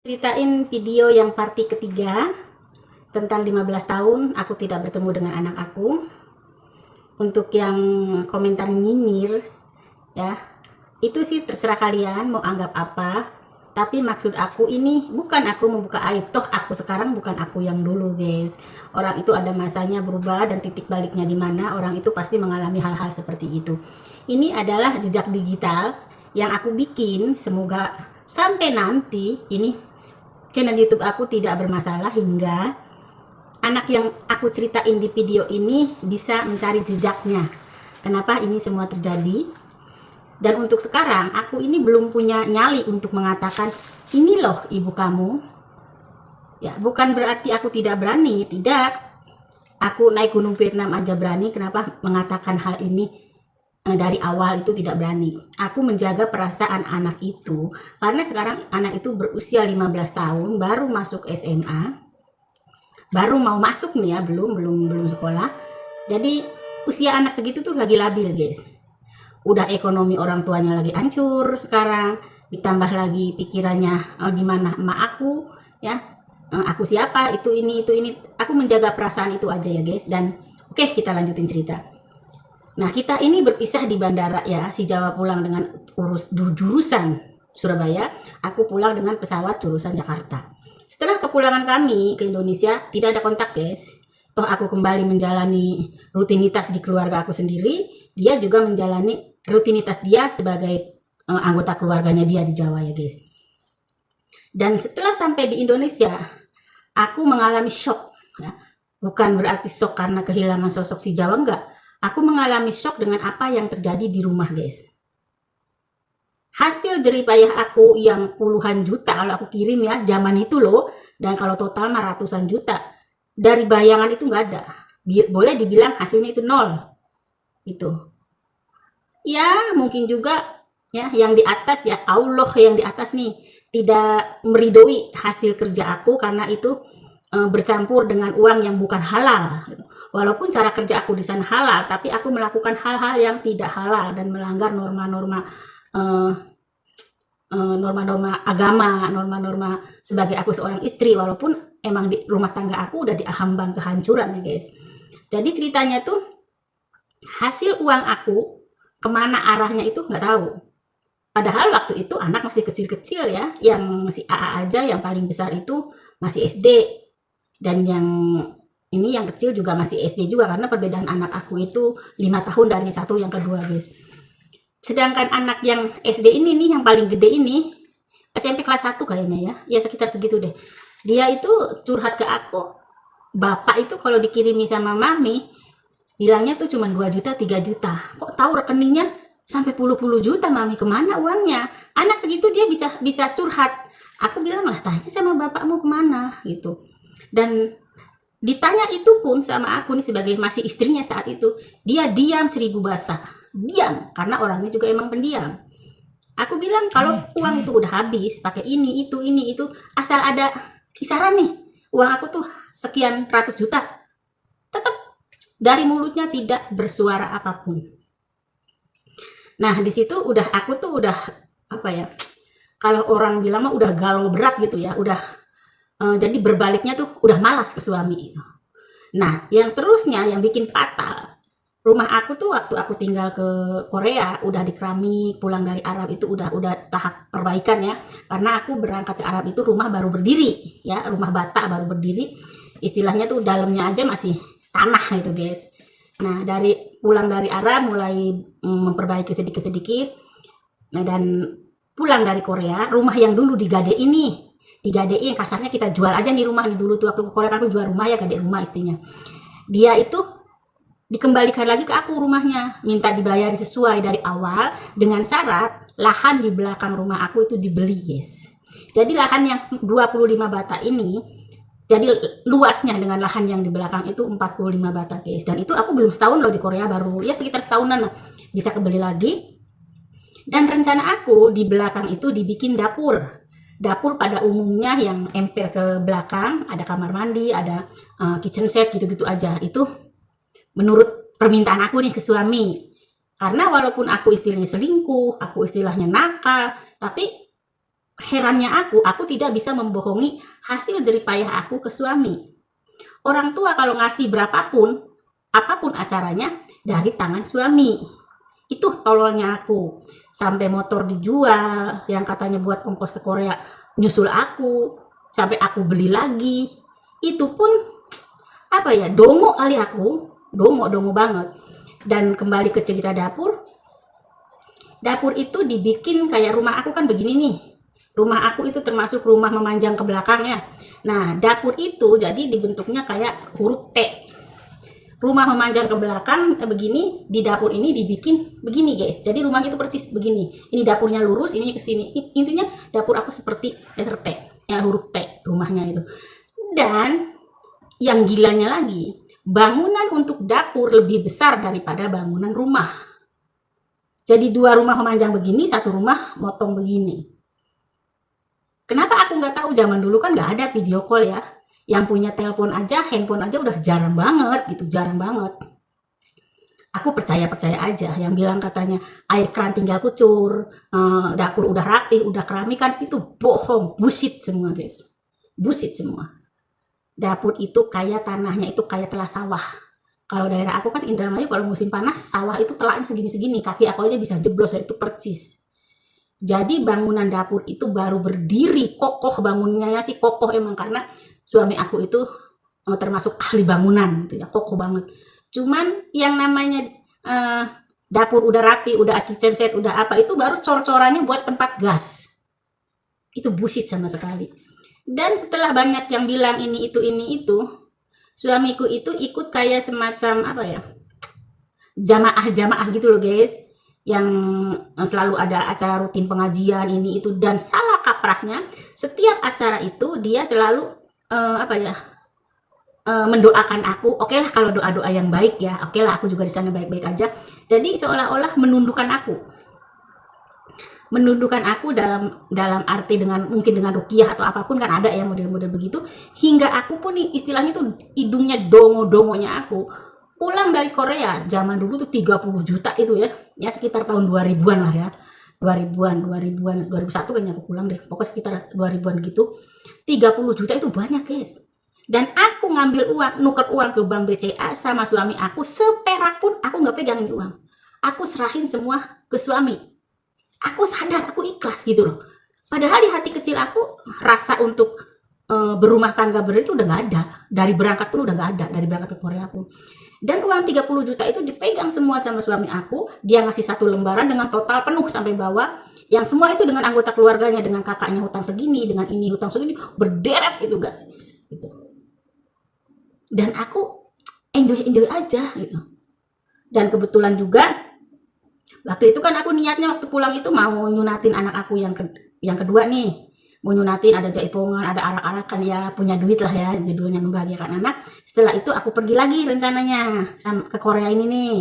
Ceritain video yang party ketiga tentang 15 tahun aku tidak bertemu dengan anak aku. Untuk yang komentar nyinyir ya, itu sih terserah kalian mau anggap apa. Tapi maksud aku ini bukan aku membuka aib, toh aku sekarang bukan aku yang dulu guys. Orang itu ada masanya berubah dan titik baliknya di mana orang itu pasti mengalami hal-hal seperti itu. Ini adalah jejak digital yang aku bikin, semoga sampai nanti ini channel YouTube aku tidak bermasalah hingga anak yang aku ceritain di video ini bisa mencari jejaknya. Kenapa ini semua terjadi? Dan untuk sekarang aku ini belum punya nyali untuk mengatakan ini loh ibu kamu. Ya, bukan berarti aku tidak berani, tidak. Aku naik Gunung Vietnam aja berani, kenapa mengatakan hal ini dari awal itu tidak berani. Aku menjaga perasaan anak itu karena sekarang anak itu berusia 15 tahun, baru masuk SMA, baru mau masuk nih ya, belum sekolah. Jadi usia anak segitu tuh lagi labil guys. Udah ekonomi orang tuanya lagi hancur sekarang, ditambah lagi pikirannya di mana emak aku ya, aku siapa, itu ini. Aku menjaga perasaan itu aja ya guys. Dan oke, kita lanjutin cerita. Nah, kita ini berpisah di bandara ya. Si Jawa pulang dengan jurusan Surabaya, aku pulang dengan pesawat jurusan Jakarta. Setelah kepulangan kami ke Indonesia, tidak ada kontak guys. Toh aku kembali menjalani rutinitas di keluarga aku sendiri, dia juga menjalani rutinitas dia sebagai anggota keluarganya dia di Jawa ya guys. Dan setelah sampai di Indonesia, aku mengalami shock ya. Bukan berarti shock karena kehilangan sosok si Jawa, enggak. Aku mengalami shock dengan apa yang terjadi di rumah guys. Hasil jeripayah aku yang puluhan juta kalau aku kirim ya, zaman itu loh, dan kalau total mah ratusan juta, dari bayangan itu nggak ada. Boleh dibilang hasilnya itu nol gitu ya. Mungkin juga ya yang di atas ya, Allah yang di atas nih tidak meridoi hasil kerja aku karena itu bercampur dengan uang yang bukan halal gitu. Walaupun cara kerja aku di sana halal, tapi aku melakukan hal-hal yang tidak halal dan melanggar norma-norma agama, norma-norma sebagai aku seorang istri, walaupun emang di rumah tangga aku udah diambang kehancuran ya guys. Jadi ceritanya tuh hasil uang aku kemana arahnya itu nggak tahu. Padahal waktu itu anak masih kecil-kecil ya, yang masih AA aja, yang paling besar itu masih SD, dan yang ini yang kecil juga masih SD juga, karena perbedaan anak aku itu 5 tahun dari satu yang kedua guys. Sedangkan anak yang SD ini nih, yang paling gede ini SMP kelas 1 kayaknya ya sekitar segitu deh. Dia itu curhat ke aku, bapak itu kalau dikirimi sama mami bilangnya tuh cuma 2 juta 3 juta, kok tahu rekeningnya sampai puluh-puluh juta mami, kemana uangnya? Anak segitu dia bisa curhat. Aku bilang lah, tanya sama bapakmu kemana gitu. Dan ditanya itu pun sama aku nih sebagai masih istrinya saat itu, dia diam 1000 bahasa, diam, karena orangnya juga emang pendiam. Aku bilang kalau uang itu udah habis pakai ini itu, asal ada kisaran nih uang aku tuh sekian ratus juta, tetap dari mulutnya tidak bersuara apapun. Nah di situ aku tuh udah apa ya, kalau orang bilang mah udah galau berat gitu ya, udah jadi berbaliknya tuh udah malas ke suami. Nah yang terusnya yang bikin fatal, rumah aku tuh waktu aku tinggal ke Korea udah di keramik, pulang dari Arab itu udah tahap perbaikan ya, karena aku berangkat ke Arab itu rumah baru berdiri ya, rumah bata baru berdiri, istilahnya tuh dalamnya aja masih tanah gitu guys. Nah dari pulang dari Arab mulai memperbaiki sedikit-sedikit. Nah dan pulang dari Korea, rumah yang dulu digadein nih, digadein kasarnya kita jual aja nih rumah nih, dulu tuh waktu ke Korea kan aku jual rumah ya, gade rumah istrinya. Dia itu dikembalikan lagi ke aku rumahnya, minta dibayar sesuai dari awal dengan syarat lahan di belakang rumah aku itu dibeli guys. Jadi lahan yang 25 bata ini, jadi luasnya dengan lahan yang di belakang itu 45 bata guys. Dan itu aku belum setahun loh di Korea, baru ya sekitar setahunan lah bisa kebeli lagi. Dan rencana aku di belakang itu dibikin dapur pada umumnya yang emper ke belakang, ada kamar mandi, ada kitchen set gitu-gitu aja. Itu menurut permintaan aku nih ke suami, karena walaupun aku istilahnya selingkuh, aku istilahnya nakal, tapi herannya aku tidak bisa membohongi hasil jeripayah aku ke suami. Orang tua kalau ngasih berapapun, apapun acaranya, dari tangan suami. Itu tololnya aku. Sampai motor dijual, yang katanya buat ongkos ke Korea, nyusul aku. Sampai aku beli lagi. Itu pun, apa ya, dongo kali aku. Dongo banget. Dan kembali ke cerita dapur. Dapur itu dibikin kayak rumah aku kan begini nih. Rumah aku itu termasuk rumah memanjang ke belakang ya. Nah, dapur itu jadi dibentuknya kayak huruf T. Rumah memanjang ke belakang begini, di dapur ini dibikin begini guys. Jadi rumah itu persis begini. Ini dapurnya lurus, ini ke sini. Intinya dapur aku seperti letter T, huruf T rumahnya itu. Dan yang gilanya lagi, bangunan untuk dapur lebih besar daripada bangunan rumah. Jadi 2 rumah memanjang begini, 1 rumah motong begini. Kenapa aku nggak tahu? Zaman dulu kan nggak ada video call ya. Yang punya telepon aja, handphone aja udah jarang banget gitu, jarang banget. Aku percaya aja. Yang bilang katanya air keran tinggal kucur, dapur udah rapi, udah keramikan, itu bohong, bullshit semua guys. Bullshit semua. Dapur itu kayak tanahnya itu kayak telah sawah. Kalau daerah aku kan Indramayu, kalau musim panas sawah itu telahnya segini-segini, kaki aku aja bisa jeblos, itu percis. Jadi bangunan dapur itu baru berdiri kokoh, bangunannya sih kokoh emang karena suami aku itu termasuk ahli bangunan gitu ya, kokoh banget. Cuman yang namanya dapur udah rapi, udah kitchen set, udah apa, itu baru cor-corannya buat tempat gas. Itu bullshit sama sekali. Dan setelah banyak yang bilang ini itu, suamiku itu ikut kayak semacam apa ya, jamaah gitu loh guys, yang selalu ada acara rutin pengajian ini itu, dan salah kaprahnya setiap acara itu dia selalu mendoakan aku. Oke lah kalau doa-doa yang baik ya, oke lah aku juga di sana baik-baik aja. Jadi seolah-olah menundukkan aku dalam arti dengan mungkin dengan ruqyah atau apapun, kan ada ya model-model begitu, hingga aku pun nih istilahnya tuh hidungnya dongo-dongonya aku pulang dari Korea. Zaman dulu tuh 30 juta itu ya sekitar tahun 2000-an lah ya, 2000-an 2001 kayaknya aku pulang deh, pokoknya sekitar 2000-an gitu. 30 juta itu banyak guys. Dan aku ngambil uang, nuker uang ke bank BCA sama suami aku, seperak pun aku nggak pegang ini uang, aku serahin semua ke suami. Aku sadar, aku ikhlas gitu loh. Padahal di hati kecil aku rasa untuk berumah tangga itu udah nggak ada. Dari berangkat pun udah nggak ada, dari berangkat ke Korea pun. Dan uang 30 juta itu dipegang semua sama suami aku. Dia ngasih 1 lembaran dengan total penuh sampai bawah. Yang semua itu dengan anggota keluarganya, dengan kakaknya hutang segini, dengan ini hutang segini, berderet itu guys. Gitu. Dan aku enjoy aja gitu. Dan kebetulan juga waktu itu kan aku niatnya waktu pulang itu mau nyunatin anak aku yang kedua nih. Mau nyunatin, ada jaipongan, ada arak-arakan, ya punya duit lah ya, judulnya membahagiakan anak. Setelah itu aku pergi lagi rencananya ke Korea ini nih.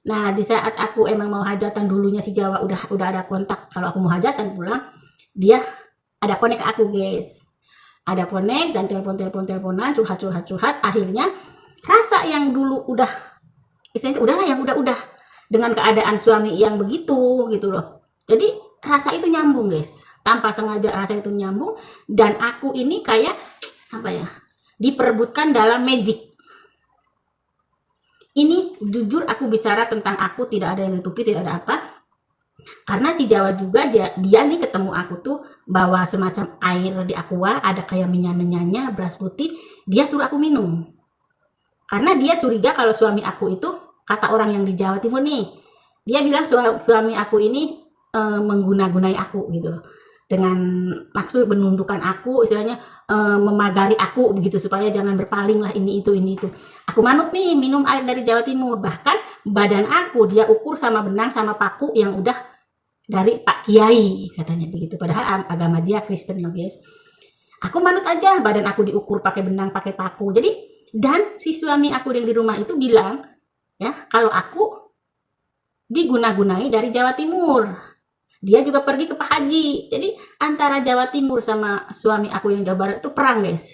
Nah, di saat aku emang mau hajatan, dulunya si Jawa udah ada kontak kalau aku mau hajatan pulang, dia ada konek ke aku guys. Ada konek dan teleponan, curhat. Akhirnya rasa yang dulu udah, istilahnya udahlah yang udah dengan keadaan suami yang begitu gitu loh. Jadi rasa itu nyambung guys. Tanpa sengaja rasa itu nyambung, dan aku ini kayak apa ya, diperebutkan dalam magic. Ini jujur aku bicara tentang aku, tidak ada yang ditutupi, tidak ada apa. Karena si Jawa juga dia nih ketemu aku tuh bawa semacam air di aqua, ada kayak minyak-minyaknya, beras putih, dia suruh aku minum. Karena dia curiga kalau suami aku itu, kata orang yang di Jawa Timur nih, dia bilang suami aku ini mengguna-gunai aku gitu loh. Dengan maksud menundukkan aku, istilahnya memagari aku begitu supaya jangan berpaling lah ini itu. Aku manut nih minum air dari Jawa Timur. Bahkan badan aku dia ukur sama benang sama paku yang udah dari Pak Kiai katanya begitu. Padahal agama dia Kristen loh guys. Aku manut aja, badan aku diukur pakai benang pakai paku. Jadi dan si suami aku yang di rumah itu bilang ya kalau aku diguna-gunai dari Jawa Timur. Dia juga pergi ke Pak Haji. Jadi antara Jawa Timur sama suami aku yang Jawa Barat itu perang guys.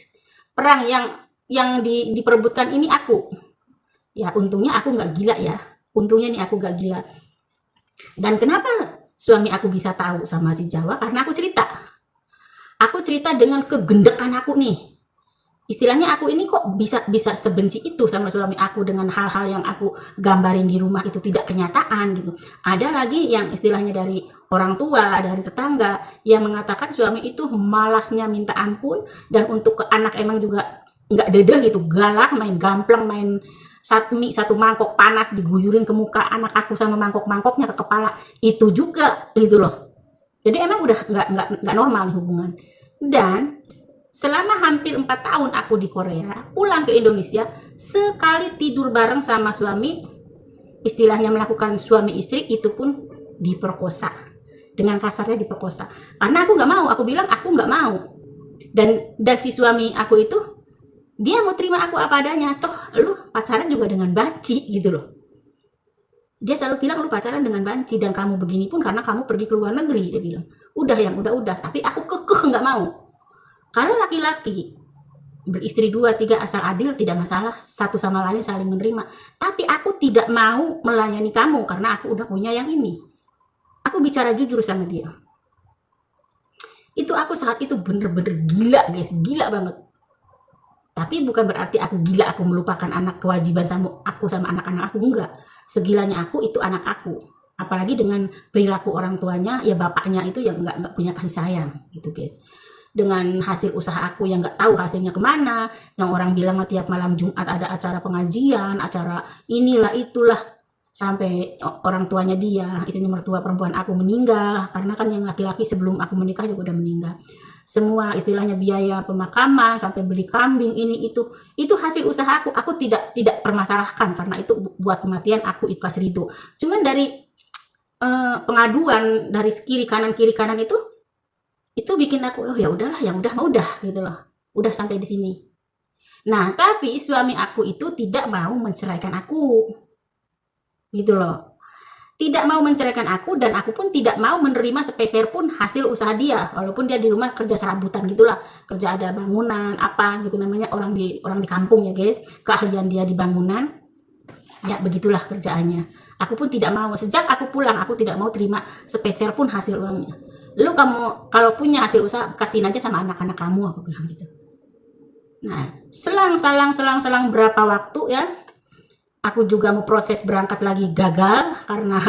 Perang yang diperebutkan ini aku. Ya untungnya aku nggak gila ya. Untungnya nih aku nggak gila. Dan kenapa suami aku bisa tahu sama si Jawa? Karena aku cerita. aku cerita dengan kegendekan aku nih. Istilahnya aku ini kok bisa sebenci itu sama suami aku dengan hal-hal yang aku gambarin di rumah itu tidak kenyataan gitu. Ada lagi yang istilahnya dari orang tua, dari tetangga yang mengatakan suami itu malasnya minta ampun, dan untuk ke anak emang juga nggak dedeh gitu, galak, main gamplang, main mie satu mangkok panas diguyurin ke muka anak aku sama mangkok-mangkoknya ke kepala, itu juga gitu loh. Jadi emang udah nggak normal nih hubungan. Dan selama hampir 4 tahun aku di Korea, pulang ke Indonesia, sekali tidur bareng sama suami, istilahnya melakukan suami istri, itu pun diperkosa. Dengan kasarnya diperkosa. Karena aku nggak mau, aku bilang aku nggak mau. Dan si suami aku itu, dia mau terima aku apa adanya. Toh lu pacaran juga dengan banci gitu loh. Dia selalu bilang lu pacaran dengan banci, dan kamu begini pun karena kamu pergi ke luar negeri, dia bilang. Udah yang udah. Tapi aku kekeh nggak mau. Kalau laki-laki beristri 2, 3 asal adil tidak masalah, satu sama lain saling menerima. Tapi aku tidak mau melayani kamu karena aku udah punya yang ini. Aku bicara jujur sama dia. Itu aku saat itu bener-bener gila guys, gila banget. Tapi bukan berarti aku gila, aku melupakan anak, kewajiban sama aku sama anak-anak aku, enggak. Segilanya aku itu anak aku. Apalagi dengan perilaku orang tuanya, ya bapaknya itu yang enggak punya kasih sayang gitu guys. Dengan hasil usaha aku yang nggak tahu hasilnya kemana, yang orang bilang tiap malam Jumat ada acara pengajian, acara inilah itulah, sampai orang tuanya dia, istrinya mertua perempuan aku meninggal, karena kan yang laki-laki sebelum aku menikah juga udah meninggal. Semua istilahnya biaya pemakaman, sampai beli kambing, ini itu hasil usaha aku tidak permasalahkan, karena itu buat kematian aku ikhlas ridho. Cuman dari pengaduan dari kiri kanan itu bikin aku, oh ya udahlah, yang udah mau udah gitu loh, udah sampai di sini. Nah tapi suami aku itu tidak mau menceraikan aku gitu loh, tidak mau menceraikan aku, dan aku pun tidak mau menerima sepeser pun hasil usaha dia, walaupun dia di rumah kerja serabutan gitulah, kerja ada bangunan apa gitu namanya, orang di kampung ya guys, keahlian dia di bangunan ya, begitulah kerjaannya. Aku pun tidak mau, sejak aku pulang aku tidak mau terima sepeser pun hasil uangnya. Lu kamu kalau punya hasil usaha kasihin aja sama anak-anak kamu, aku bilang gitu. Nah selang berapa waktu ya, aku juga mau proses berangkat lagi, gagal karena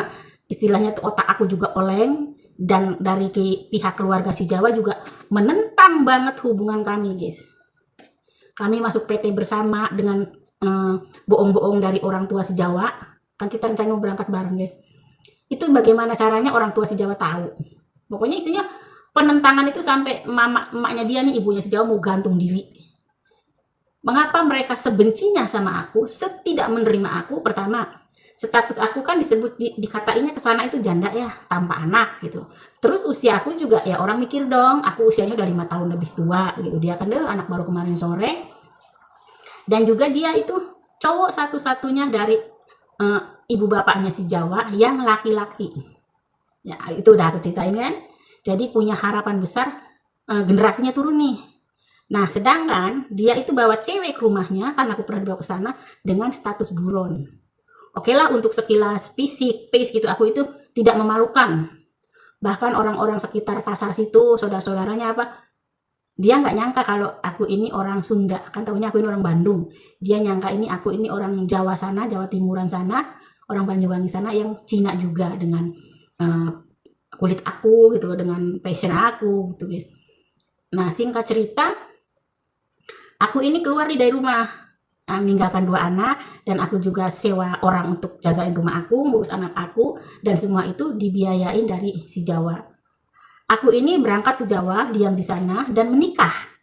istilahnya tuh otak aku juga oleng, dan dari pihak keluarga si Jawa juga menentang banget hubungan kami guys. Kami masuk PT bersama dengan bohong-bohong dari orang tua si Jawa, kan kita rencana mau berangkat bareng guys. Itu bagaimana caranya orang tua si Jawa tahu. Pokoknya istrinya penentangan itu sampai emaknya dia nih, ibunya si Jawa mau gantung diri. Mengapa mereka sebencinya sama aku, setidak menerima aku? Pertama, status aku kan disebut dikatainnya kesana itu janda ya, tanpa anak gitu. Terus usia aku juga ya, orang mikir dong, aku usianya udah 5 tahun lebih tua gitu. Dia kan anak baru kemarin sore. Dan juga dia itu cowok satu-satunya dari ibu bapaknya si Jawa yang laki-laki. Ya itu udah aku ceritain kan. Jadi punya harapan besar generasinya turun nih. Nah sedangkan dia itu bawa cewek ke rumahnya, karena aku pernah dibawa ke sana dengan status buron. Oke lah, untuk sekilas fisik, face gitu, aku itu tidak memalukan. Bahkan orang-orang sekitar pasar situ, saudara-saudaranya apa, dia nggak nyangka kalau aku ini orang Sunda, kan tahunya aku ini orang Bandung. Dia nyangka ini aku ini orang Jawa sana, Jawa Timuran sana, orang Banyuwangi sana, yang Cina juga, dengan kulit aku gitu, dengan fashion aku gitu guys. Nah singkat cerita, aku ini keluar dari rumah, meninggalkan 2 anak, dan aku juga sewa orang untuk jagain rumah aku, ngurus anak aku, dan semua itu dibiayain dari si Jawa. Aku ini berangkat ke Jawa, diam di sana, dan menikah.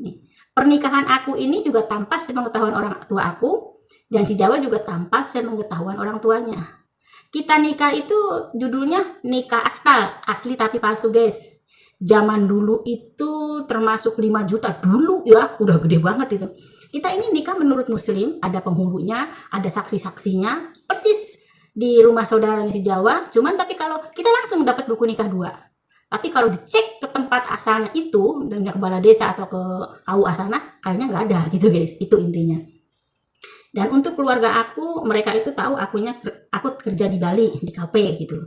Nih, pernikahan aku ini juga tanpa sepengetahuan orang tua aku, dan si Jawa juga tanpa sepengetahuan orang tuanya. Kita nikah itu judulnya nikah aspal, asli tapi palsu guys. Zaman dulu itu termasuk 5 juta dulu ya, udah gede banget itu. Kita ini nikah menurut muslim, ada penghulunya, ada saksi-saksinya, seperti di rumah saudaranya si Jawa. Cuman tapi kalau kita langsung dapat buku nikah 2. Tapi kalau dicek ke tempat asalnya itu, dengan kepala desa atau ke KUA sana, kayaknya nggak ada gitu guys, itu intinya. Dan untuk keluarga aku, mereka itu tahu aku kerja di Bali, di kafe gitu.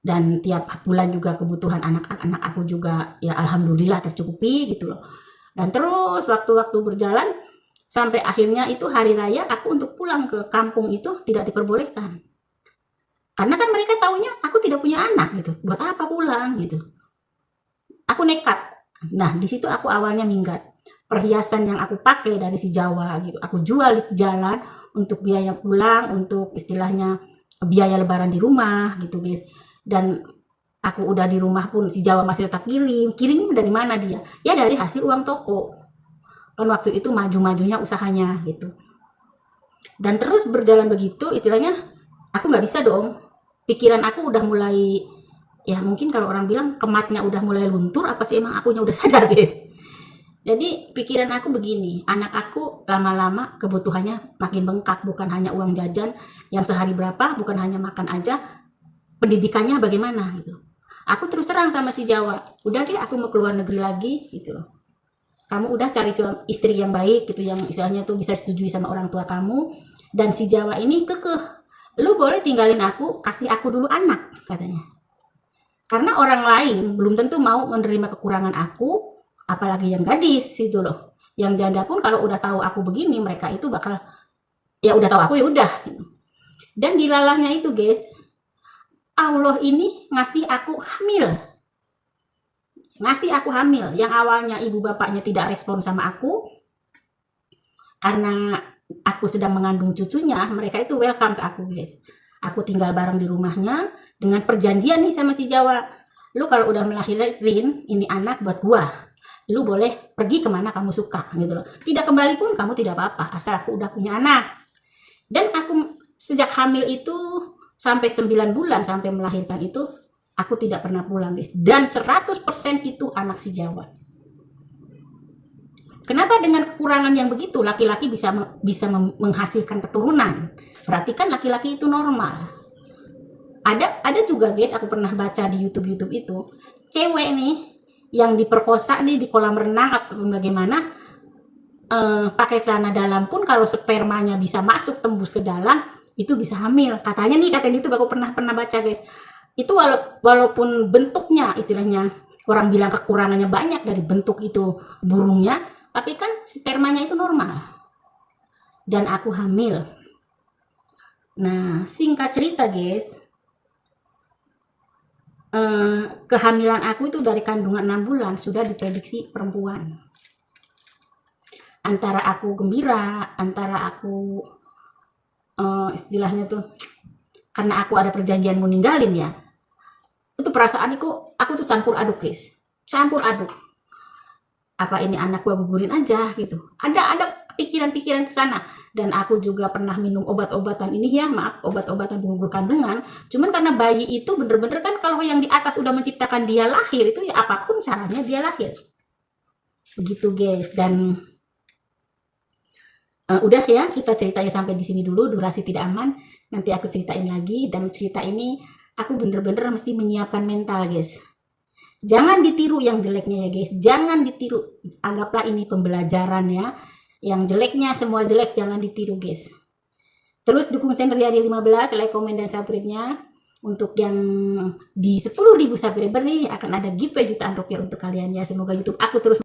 dan tiap bulan juga kebutuhan anak-anak aku juga ya alhamdulillah tercukupi gitu loh. Dan terus waktu-waktu berjalan sampai akhirnya itu hari raya aku untuk pulang ke kampung itu tidak diperbolehkan. Karena kan mereka taunya aku tidak punya anak gitu. Buat apa pulang gitu. Aku nekat. Nah, di situ aku awalnya minggat. Perhiasan yang aku pakai dari si Jawa gitu, aku jual di jalan untuk biaya pulang, untuk istilahnya biaya lebaran di rumah gitu guys. Dan aku udah di rumah pun si Jawa masih tetap kirimnya dari mana dia? Ya dari hasil uang toko. Kan waktu itu maju-majunya usahanya gitu. Dan terus berjalan begitu istilahnya aku nggak bisa dong. Pikiran aku udah mulai, ya mungkin kalau orang bilang kematnya udah mulai luntur, apa sih emang akunya udah sadar guys. Jadi pikiran aku begini, anak aku lama-lama kebutuhannya makin bengkak, bukan hanya uang jajan yang sehari berapa, bukan hanya makan aja, pendidikannya bagaimana gitu. Aku terus terang sama si Jawa, udah deh aku mau keluar negeri lagi gitu loh. Kamu udah cari istri yang baik gitu, yang istilahnya tuh bisa setujui sama orang tua kamu. Dan si Jawa ini kekeh, lu boleh tinggalin aku, kasih aku dulu anak katanya. Karena orang lain belum tentu mau menerima kekurangan aku, apalagi yang gadis gitu loh. Yang janda pun kalau udah tahu aku begini, mereka itu bakal ya udah tahu aku ya udah. Dan dilalahnya itu guys, Allah ini ngasih aku hamil. Ngasih aku hamil yang awalnya ibu bapaknya tidak respon sama aku karena aku sedang mengandung cucunya, mereka itu welcome ke aku guys. Aku tinggal bareng di rumahnya dengan perjanjian nih sama si Jawa. Lu kalau udah melahirin ini anak buat gua, lu boleh pergi kemana kamu suka gitu loh. Tidak kembali pun kamu tidak apa-apa, asal aku udah punya anak. Dan aku sejak hamil itu sampai 9 bulan sampai melahirkan itu, aku tidak pernah pulang guys. Dan 100% itu anak si Jawa. Kenapa dengan kekurangan yang begitu laki-laki bisa menghasilkan keturunan? Berarti kan laki-laki itu normal. Ada juga guys, aku pernah baca di YouTube itu, cewek nih yang diperkosa nih di kolam renang atau bagaimana, pakai celana dalam pun kalau spermanya bisa masuk tembus ke dalam, itu bisa hamil. Katanya itu aku pernah baca guys. Itu walaupun bentuknya istilahnya orang bilang kekurangannya banyak dari bentuk itu burungnya, tapi kan spermanya itu normal. Dan aku hamil. Nah, singkat cerita guys, kehamilan aku itu dari kandungan 6 bulan sudah diprediksi perempuan. Antara aku gembira, antara aku istilahnya tuh karena aku ada perjanjian mau ninggalin ya, itu perasaan aku tuh campur aduk guys, campur aduk. Apa ini anak gua gugurin aja gitu, ada pikiran-pikiran ke sana. Dan aku juga pernah minum obat-obatan ini ya, maaf, obat-obatan penggugur kandungan. Cuman karena bayi itu bener-bener kan kalau yang di atas udah menciptakan dia lahir itu ya apapun caranya dia lahir begitu guys. Dan udah ya, kita ceritanya sampai di sini dulu, durasi tidak aman, nanti aku ceritain lagi. Dan cerita ini aku bener-bener mesti menyiapkan mental guys. Jangan ditiru yang jeleknya ya guys, jangan ditiru, anggaplah ini pembelajaran ya. Yang jeleknya, semua jelek jangan ditiru guys. Terus dukung channel Riyadi 15, like, komen, dan subscribe-nya. Untuk yang di 10.000 subscriber nih akan ada giveaway jutaan rupiah untuk kalian ya. Semoga YouTube aku terus